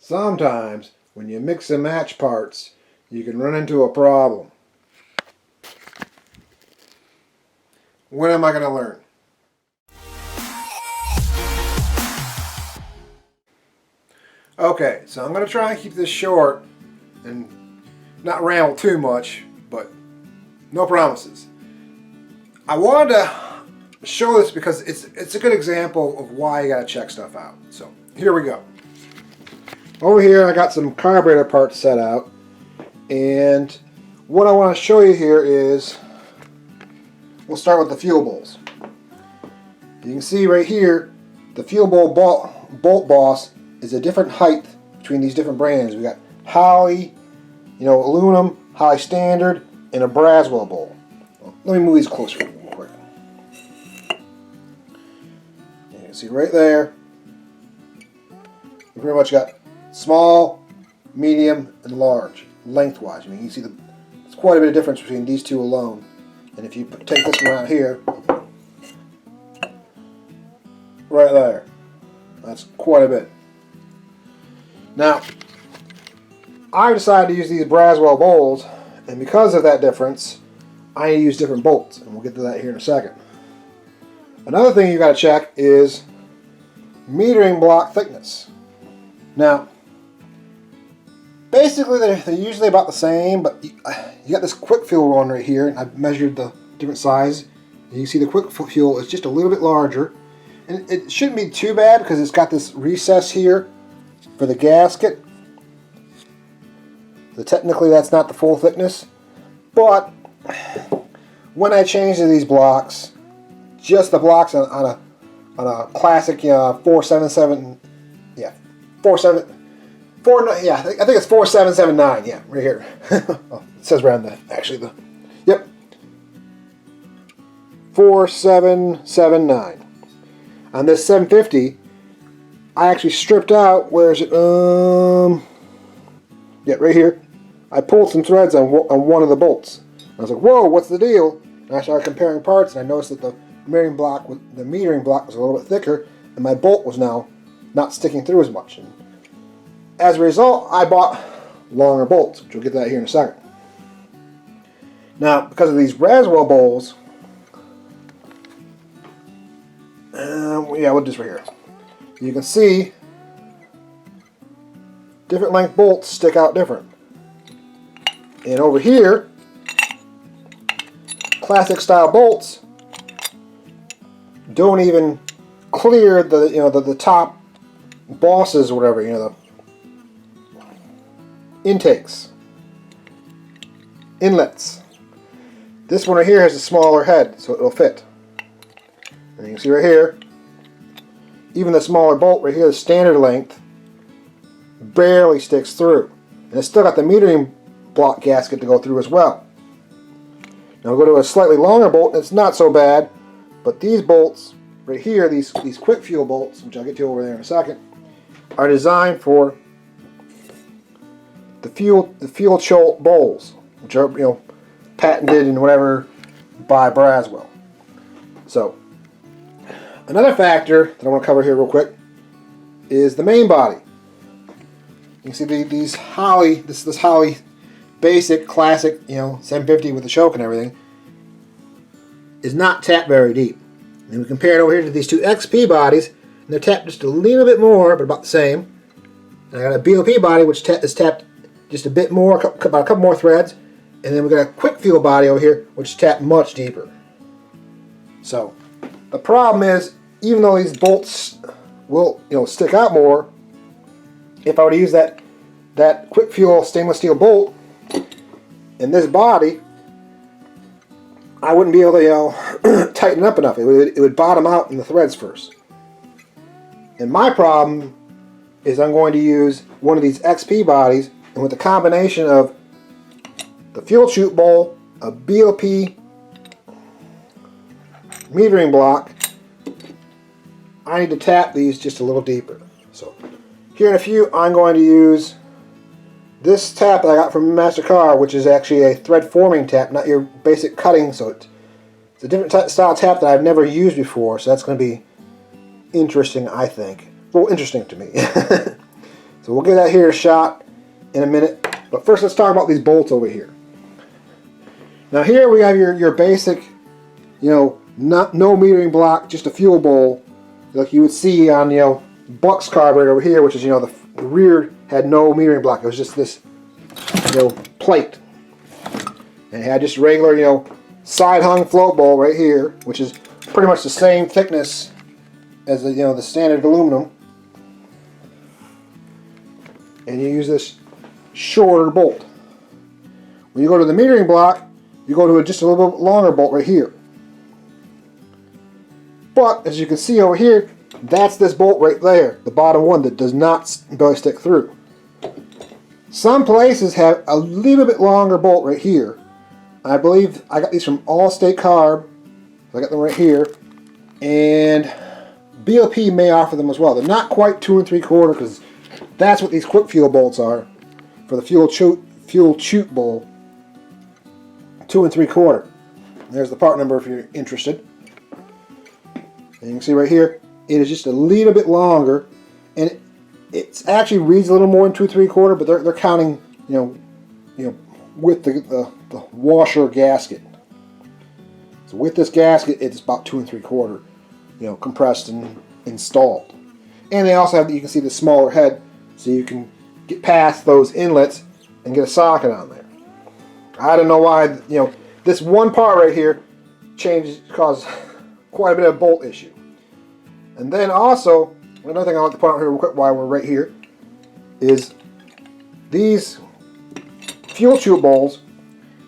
Sometimes when you mix and match parts, you can run into a problem. When am I going to learn? Okay, so I'm going to try and keep this short and not ramble too much, but no promises. I wanted to show this because it's a good example of why you got to check stuff out. So here we go. Over here I got some carburetor parts set out, and what I want to show you here is, we'll start with the fuel bowls. You can see right here the fuel bowl bolt boss is a different height between these different brands. We got Holley, aluminum, Holley standard, and a Braswell bowl. Let me move these closer real quick. You can see right there, you pretty much got small, medium, and large lengthwise. I mean, you can see there's quite a bit of difference between these two alone. And if you take this one out here, right there, that's quite a bit. Now, I decided to use these Braswell bowls, and because of that difference, I need to use different bolts, and we'll get to that here in a second. Another thing you got to check is metering block thickness. Now, basically they're usually about the same, but you got this quick fuel one right here, and I've measured the different size. You can see the quick fuel is just a little bit larger, and it shouldn't be too bad because it's got this recess here for the gasket. So technically that's not the full thickness, but when I changed to these blocks, just the blocks on a classic 477, yeah, I think it's 4779, yeah, right here. Oh, it says around that, actually, yep, 4779. On this 750, I actually stripped out, where is it, yeah, right here, I pulled some threads on one of the bolts. I was like, whoa, what's the deal? And I started comparing parts, and I noticed that the metering block was a little bit thicker, and my bolt was now not sticking through as much. And as a result, I bought longer bolts, which we'll get to that here in a second. Now, because of these Braswell bowls, yeah, we'll do this right here. You can see different length bolts stick out different. And over here, classic style bolts don't even clear the top bosses or whatever, the intakes, inlets. This one right here has a smaller head, so it'll fit. And you can see right here, even the smaller bolt right here, the standard length, barely sticks through. And it's still got the metering block gasket to go through as well. Now we'll go to a slightly longer bolt, and it's not so bad, but these bolts right here, these quick fuel bolts, which I'll get to over there in a second, are designed for the fuel Chute bowls, which are patented and whatever by Braswell. So another factor that I want to cover here real quick is the main body. You can see these Holley, this Holley basic classic 750 with the choke and everything is not tapped very deep. And we compare it over here to these two XP bodies, and they're tapped just a little bit more, but about the same. And I got a BOP body which is tapped just a bit more, about a couple more threads, and then we got a quick fuel body over here which is tapped much deeper. So the problem is, even though these bolts will stick out more, if I were to use that quick fuel stainless steel bolt in this body, I wouldn't be able to tighten up enough. It would bottom out in the threads first. And my problem is I'm going to use one of these XP bodies, and with the combination of the fuel chute bowl, a BOP metering block, I need to tap these just a little deeper. So here in a few, I'm going to use this tap that I got from MasterCar, which is actually a thread forming tap, not your basic cutting. So it's a different style tap that I've never used before, so that's going to be interesting, I think. Well, interesting to me. So So we'll give that here a shot in a minute. But first let's talk about these bolts over here. Now here we have your basic, no metering block, just a fuel bowl, like you would see on, Buck's carburetor over here, which is, the rear had no metering block. It was just this, plate. And it had just regular, side hung float bowl right here, which is pretty much the same thickness as the, the standard aluminum. And you use this shorter bolt. When you go to the metering block, you go to just a little bit longer bolt right here. But as you can see over here, that's this bolt right there, the bottom one that does not really stick through. Some places have a little bit longer bolt right here. I believe I got these from Allstate Carb. I got them right here. And BOP may offer them as well. They're not quite 2 3/4 because that's what these quick fuel bolts are for the fuel chute bowl. 2 3/4. There's the part number if you're interested. And you can see right here, it is just a little bit longer, and it actually reads a little more than 2 3/4, but they're counting, with the washer gasket. So with this gasket, it's about 2 3/4, compressed and installed. And they also have, you can see the smaller head, so you can get past those inlets and get a socket on there. I don't know why, this one part right here caused quite a bit of bolt issue. And then also, another thing I want to point out here real quick while we're right here is these fuel tube bowls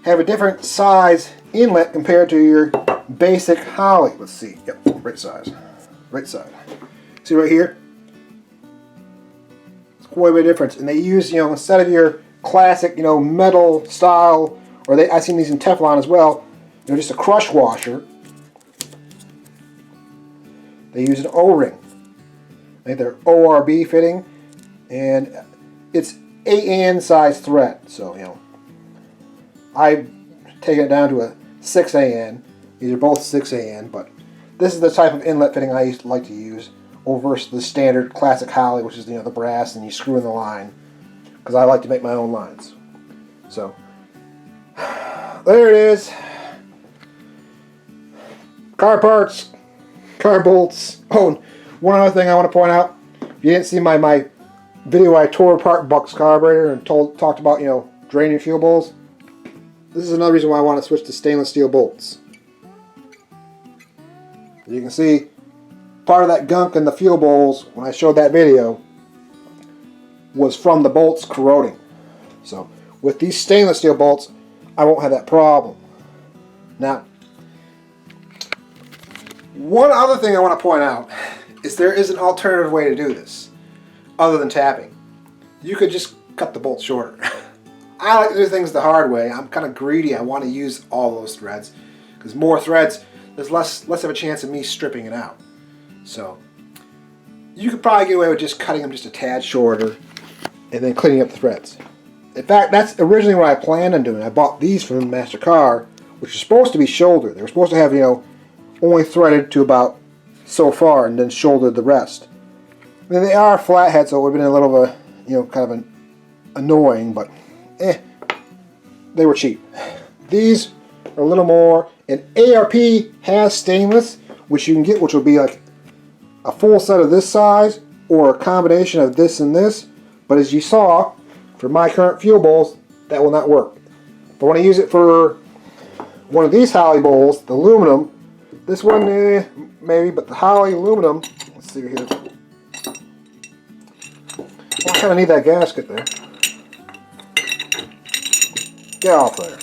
have a different size inlet compared to your basic Holley. Let's see. Yep, right size. Right side. See right here? It's quite a bit of difference. And they use, instead of your classic, metal style, or I've seen these in Teflon as well, just a crush washer. They use an O-ring. I think they're ORB fitting, and it's 8AN size thread. So, I've taken it down to a 6AN. These are both 6AN, but this is the type of inlet fitting I like to use over the standard classic Holley, which is the brass, and you screw in the line, because I like to make my own lines. So there it is. Car parts, car bolts. Oh, one other thing I want to point out. If you didn't see my video I tore apart Buck's carburetor and talked about, draining fuel bowls, this is another reason why I want to switch to stainless steel bolts. As you can see, part of that gunk in the fuel bowls, when I showed that video, was from the bolts corroding. So with these stainless steel bolts, I won't have that problem. Now, one other thing I want to point out is there is an alternative way to do this, other than tapping. You could just cut the bolts shorter. I like to do things the hard way. I'm kind of greedy. I want to use all those threads, because more threads, there's less of a chance of me stripping it out. So you could probably get away with just cutting them just a tad shorter and then cleaning up the threads. In fact, that's originally what I planned on doing. I bought these from Master Car, which are supposed to be shouldered. They were supposed to have, only threaded to about so far and then shouldered the rest. I mean, they are flathead, so it would have been a little of a, kind of annoying, but they were cheap. These are a little more, and ARP has stainless, which you can get, which will be like a full set of this size or a combination of this and this. But as you saw, for my current fuel bowls, that will not work. If I want to use it for one of these Holley bowls, the aluminum, this one maybe, but the Holley aluminum, let's see here. I kind of need that gasket there. Get off there.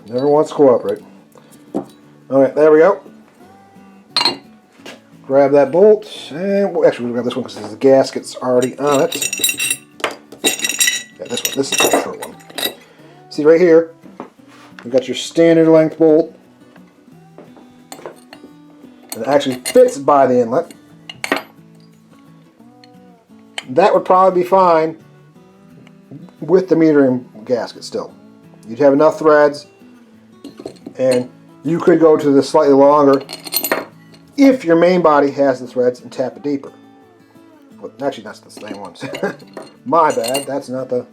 Never wants to cooperate. Alright, there we go. Grab that bolt, and actually we'll grab this one because the gasket's already on it. Yeah, this one. This is the short one. See right here, you've got your standard length bolt. And it actually fits by the inlet. That would probably be fine with the metering gasket still. You'd have enough threads, and you could go to the slightly longer if your main body has the threads, and tap it deeper. Well, actually, that's the same ones. My bad. That's not the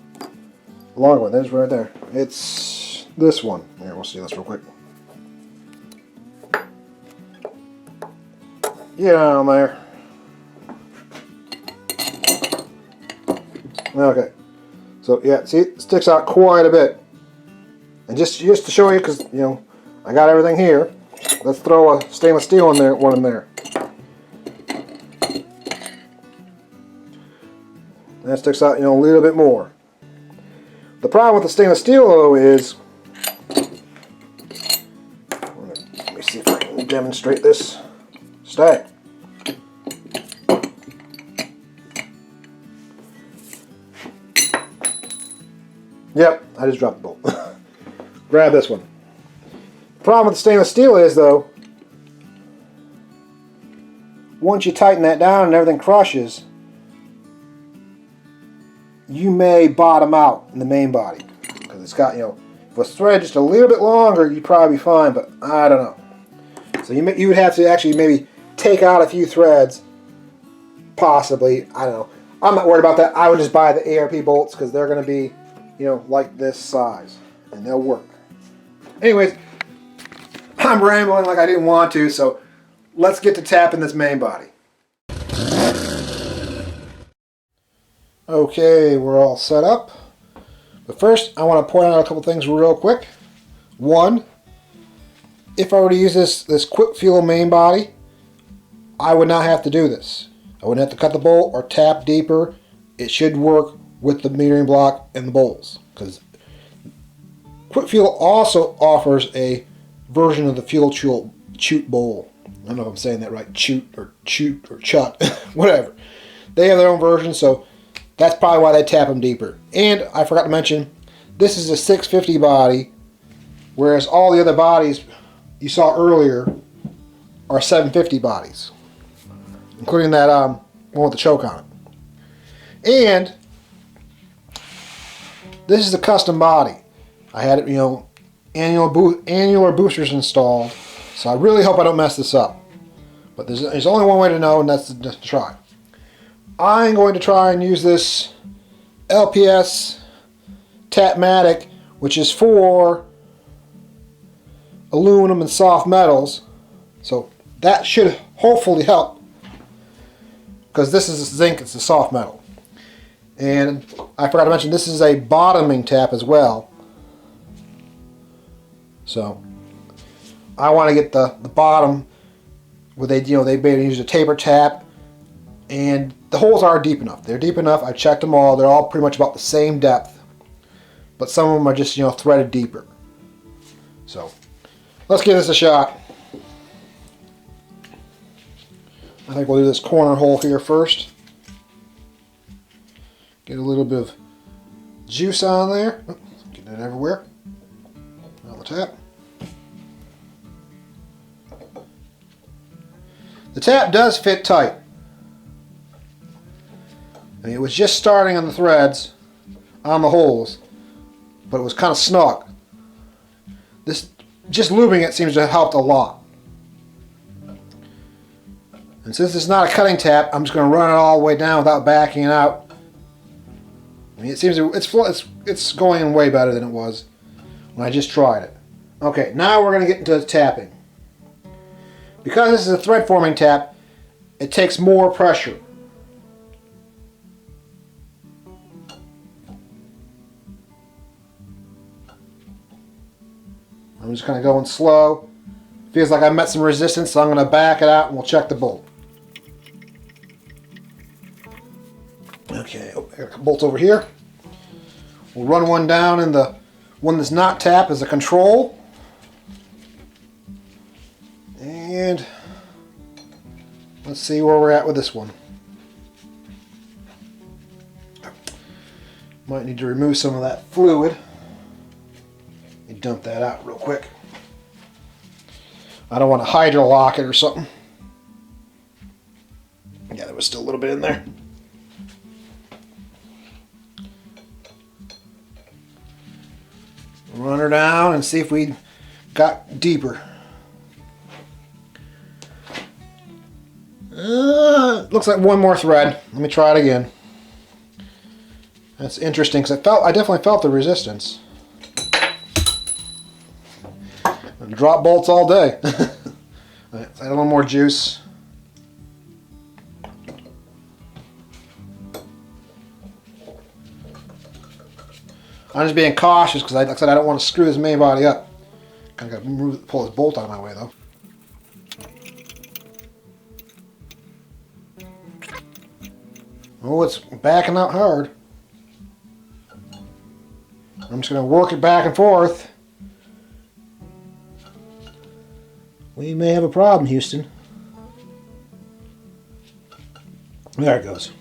long one. There's right there. It's this one. Here, we'll see this real quick. Get on there. Okay. So yeah, see, it sticks out quite a bit. And just to show you, because you know, I got everything here. Let's throw a stainless steel in there, one in there. And that sticks out, you know, a little bit more. The problem with the stainless steel, though, is, let me see if I can demonstrate this. Stay. Yep, I just dropped the bolt. Grab this one. The problem with the stainless steel is, though, once you tighten that down and everything crushes, you may bottom out in the main body. Because it's got, you know, if a thread just a little bit longer, you'd probably be fine, but I don't know. So you would have to actually maybe take out a few threads, possibly. I don't know. I'm not worried about that. I would just buy the ARP bolts because they're going to be, you know, like this size, and they'll work. Anyways, I'm rambling like I didn't want to, so let's get to tapping this main body. Okay, we're all set up. But first, I want to point out a couple things real quick. One, if I were to use this quick fuel main body, I would not have to do this. I wouldn't have to cut the bolt or tap deeper. It should work with the metering block and the bowls, because quick fuel also offers a version of the fuel chute bowl. I don't know if I'm saying that right, chute or chut, whatever. They have their own version, so that's probably why they tap them deeper. And I forgot to mention, this is a 650 body, whereas all the other bodies you saw earlier are 750 bodies, including that one with the choke on it. And this is a custom body. I had it, you know, annular boosters installed, so I really hope I don't mess this up. But there's only one way to know, and that's to try. I'm going to try and use this LPS Tapmatic, which is for aluminum and soft metals. So that should hopefully help, because this is zinc, it's a soft metal. And I forgot to mention, this is a bottoming tap as well. So I want to get the bottom where they use a taper tap, and the holes are deep enough. They're deep enough. I checked them all. They're all pretty much about the same depth, but some of them are just, you know, threaded deeper. So let's give this a shot. I think we'll do this corner hole here first. Get a little bit of juice on there. Oh, getting it everywhere. On the tap. The tap does fit tight. I mean, it was just starting on the threads, on the holes, but it was kind of snug. This, just lubing it seems to have helped a lot. And since it's not a cutting tap, I'm just going to run it all the way down without backing it out. I mean, it seems it's going way better than it was when I just tried it. Okay, now we're going to get into the tapping. Because this is a thread forming tap, it takes more pressure. I'm just kind of going slow. Feels like I met some resistance, so I'm going to back it out and we'll check the bolt. Okay, I got a bolt over here. We'll run one down in the one that's not tapped as a control. And let's see where we're at with this one. Might need to remove some of that fluid. Let me dump that out real quick. I don't want to hydrolock it or something. Yeah, there was still a little bit in there. Run her down and see if we got deeper. looks like one more thread. Let me try it again. That's interesting because I definitely felt the resistance. Drop bolts all day. Let's add a little more juice. I'm just being cautious because, like I said, I don't want to screw this main body up. Kind of got to pull this bolt out of my way, though. Oh, it's backing out hard. I'm just going to work it back and forth. We may have a problem, Houston. There it goes.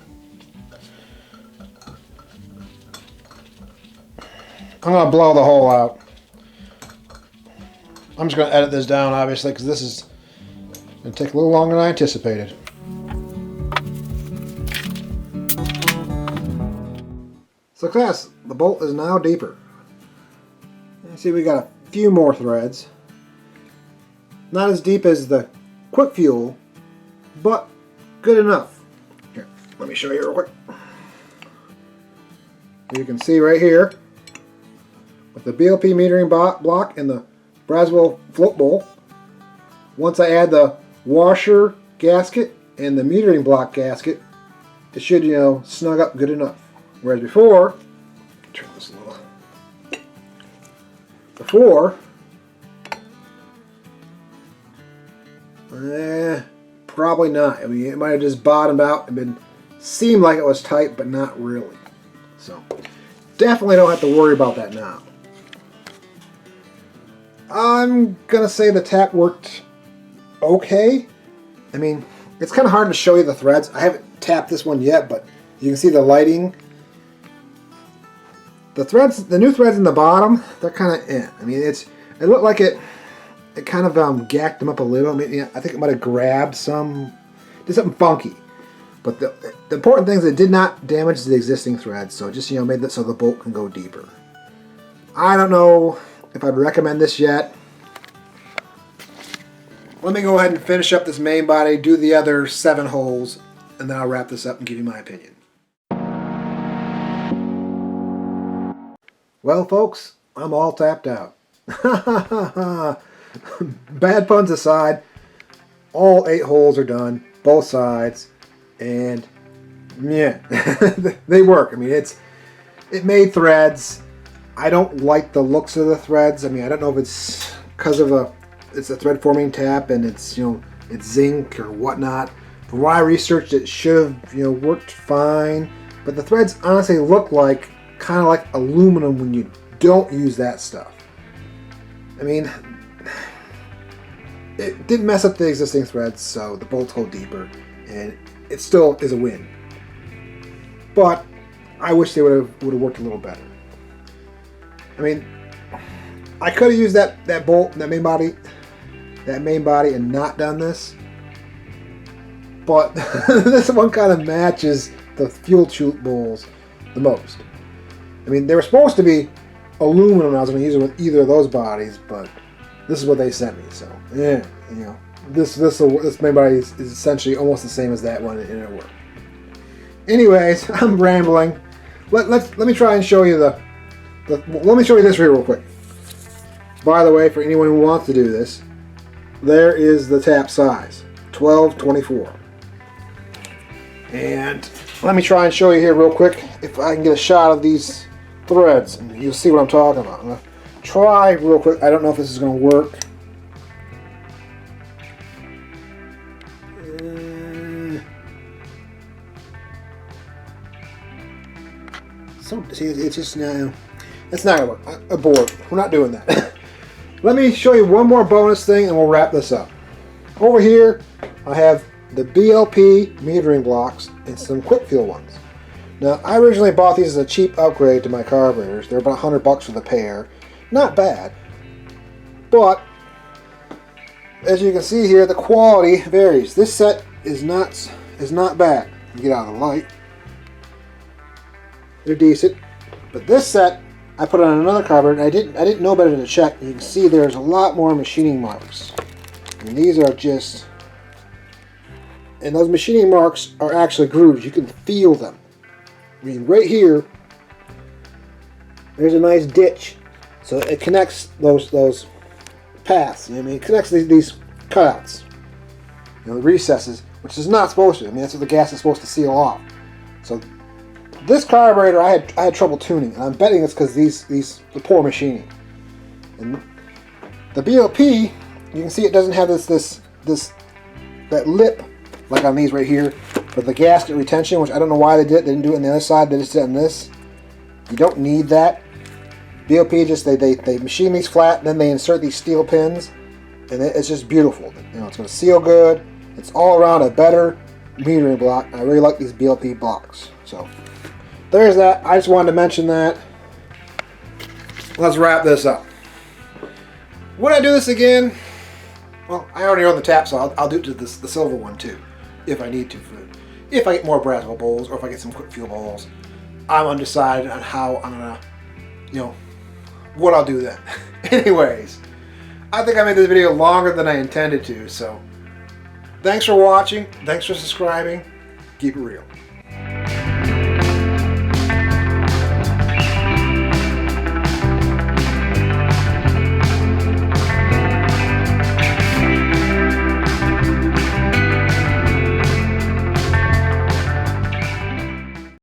I'm going to blow the hole out. I'm just going to edit this down, obviously, because this is going to take a little longer than I anticipated. Success! The bolt is now deeper. You see we got a few more threads. Not as deep as the quick fuel, but good enough. Here, let me show you real quick. You can see right here, with the BLP metering block and the Braswell float bowl, once I add the washer gasket and the metering block gasket, it should, you know, snug up good enough. Whereas before, turn this a little. Before, probably not. I mean, it might have just bottomed out and seemed like it was tight, but not really. So, definitely don't have to worry about that now. I'm gonna say the tap worked okay. I mean, it's kind of hard to show you the threads. I haven't tapped this one yet, but you can see the lighting. The threads, the new threads in the bottom, they're kind of I mean, it looked like it kind of gacked them up a little. I mean, yeah, I think it might have grabbed did something funky. But the important thing is it did not damage the existing threads, so it just, you know, made it so the bolt can go deeper. I don't know if I'd recommend this yet. Let me go ahead and finish up this main body, do the other 7 holes, and then I'll wrap this up and give you my opinion. Well, folks, I'm all tapped out. Bad puns aside, all 8 holes are done, both sides, and yeah, they work. I mean, it made threads. I don't like the looks of the threads. I mean, I don't know if it's because of it's a thread forming tap and it's, you know, it's zinc or whatnot. From what I researched, it should have, you know, worked fine. But the threads honestly look like kind of like aluminum when you don't use that stuff. I mean, it didn't mess up the existing threads, so the bolts hold deeper, and it still is a win. But I wish they would have worked a little better. I mean, I could have used that bolt, that main body, and not done this. But this one kind of matches the fuel chute bowls the most. I mean, they were supposed to be aluminum. I was going to use it with either of those bodies, but this is what they sent me. So, yeah, you know, this main body is essentially almost the same as that one, and it worked. Anyways, I'm rambling. Let me try and show you let me show you this real quick. By the way, for anyone who wants to do this, there is the tap size, 12/24. And let me try and show you here real quick if I can get a shot of these threads, and you'll see what I'm talking about. I'm going to try real quick. I don't know if this is going to work. See, it's just now. It's not going to work. I'm bored. We're not doing that. Let me show you one more bonus thing and we'll wrap this up. Over here, I have the BLP metering blocks and some quick fuel ones. Now, I originally bought these as a cheap upgrade to my carburetors. They're about $100 for the pair. Not bad. But, as you can see here, the quality varies. This set is not bad. You get out of the light. They're decent. But this set, I put on another carburetor, and I didn't know better than to check. You can see there's a lot more machining marks. And these are just And those machining marks are actually grooves. You can feel them. I mean, right here, there's a nice ditch. So it connects those paths. You know what I mean? It connects these cutouts. You know, the recesses, which is not supposed to. I mean, that's what the gas is supposed to seal off. So this carburetor, I had trouble tuning, and I'm betting it's because the poor machining. And the BOP, you can see it doesn't have that lip like on these right here for the gasket retention, which I don't know why they did. They didn't do it on the other side. They just did it on this. You don't need that. BOP just they machine these flat, and then they insert these steel pins, and it's just beautiful. You know, it's going to seal good. It's all around a better metering block. I really like these BOP blocks. So there's that. I just wanted to mention that. Let's wrap this up. Would I do this again? Well, I already own the tap, so I'll do it to the silver one too, if I need to. If I get more Braswell bowls, or if I get some quick fuel bowls, I'm undecided on how I'm gonna, what I'll do then. Anyways, I think I made this video longer than I intended to, so thanks for watching. Thanks for subscribing. Keep it real.